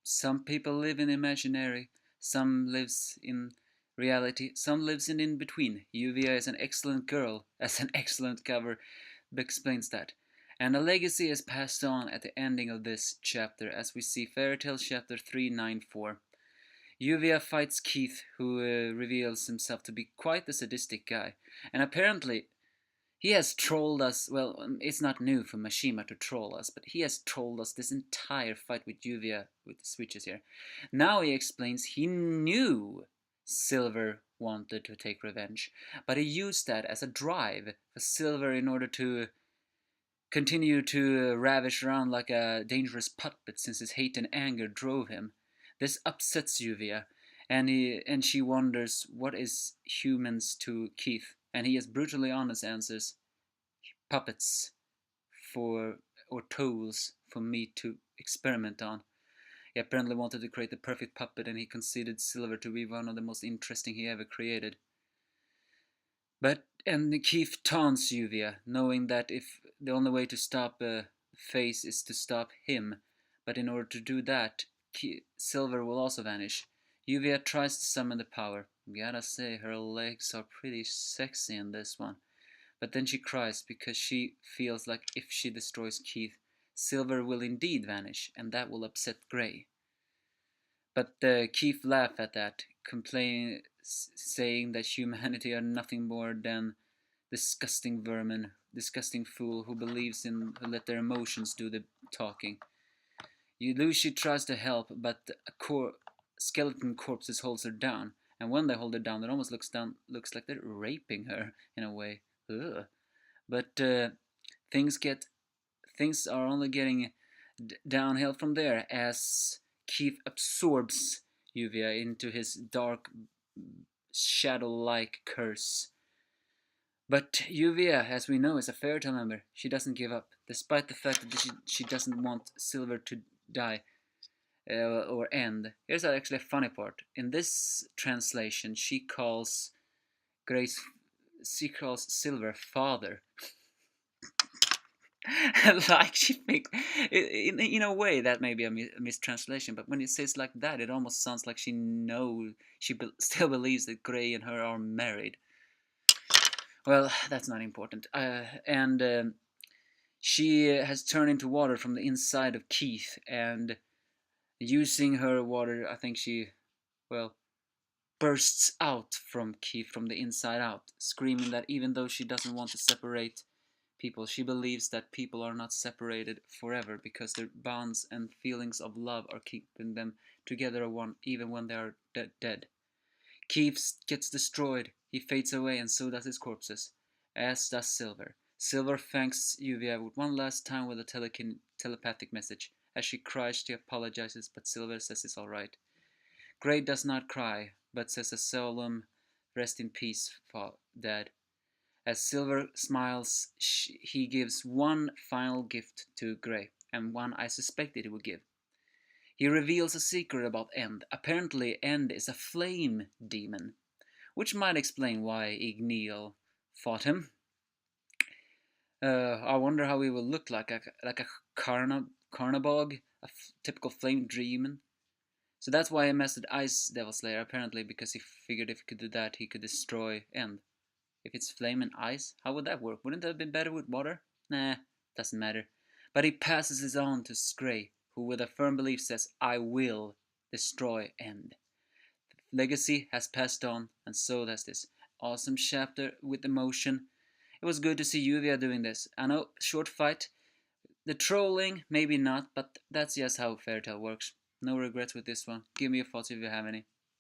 Some people live in imaginary, some lives in reality, some lives in between. Juvia is an excellent girl, as an excellent cover explains that. And a legacy is passed on at the ending of this chapter, as we see Fairy Tale chapter 394. Juvia fights Keith, who reveals himself to be quite a sadistic guy. And apparently, he has trolled us. Well, it's not new for Mashima to troll us, but he has trolled us this entire fight with Juvia, with the switches here. Now he explains he knew Silver wanted to take revenge, but he used that as a drive for Silver in order to continue to ravish around like a dangerous puppet since his hate and anger drove him. This upsets Juvia, and she wonders what is humans to Keith, and he has brutally honest answers: puppets for or tools for me to experiment on. He apparently wanted to create the perfect puppet, and he considered Silver to be one of the most interesting he ever created. And Keith taunts Juvia, knowing that if the only way to stop a face is to stop him, but in order to do that, Silver will also vanish. Juvia tries to summon the power. Gotta say, her legs are pretty sexy in this one. But then she cries because she feels like if she destroys Keith, Silver will indeed vanish, and that will upset Grey. But Keith laughs at that, saying that humanity are nothing more than disgusting vermin, disgusting fool who believes in who let their emotions do the talking. Lucy tries to help, but skeleton corpses holds her down, and when they hold her down, it almost looks like they're raping her in a way. Ugh. But things are only getting downhill from there as Keith absorbs Juvia into his dark shadow-like curse. But Juvia, as we know, is a Fairy Tale member. She doesn't give up, despite the fact that she doesn't want Silver to die or end. Here's actually a funny part. In this translation, she calls Silver father. Like she thinks, in a way that may be a mistranslation, but when it says like that, it almost sounds like she still believes that Grey and her are married. Well, that's not important. And she has turned into water from the inside of Keith, and using her water, I think she, well, bursts out from Keith from the inside out, screaming that even though she doesn't want to separate people, she believes that people are not separated forever because their bonds and feelings of love are keeping them together even when they are dead. Keith gets destroyed, he fades away, and so does his corpses, as does Silver. Silver thanks Juvia one last time with a telepathic message. As she cries, she apologizes, but Silver says it's alright. Grey does not cry, but says a solemn rest in peace, Dad. As Silver smiles, he gives one final gift to Grey, and one I suspected he would give. He reveals a secret about End. Apparently, End is a flame demon, which might explain why Igneal fought him. I wonder how he will look like a Carnabog, a typical flame demon. So that's why he mastered Ice Devil Slayer, apparently, because he figured if he could do that, he could destroy End. If it's flame and ice, how would that work? Wouldn't that have been better with water? Nah, doesn't matter. But he passes his on to Grey, who with a firm belief says, I will destroy End. The legacy has passed on, and so does this awesome chapter with emotion. It was good to see Juvia doing this. I know, short fight. The trolling, maybe not, but that's just how Fairy Tale works. No regrets with this one. Give me your thoughts if you have any.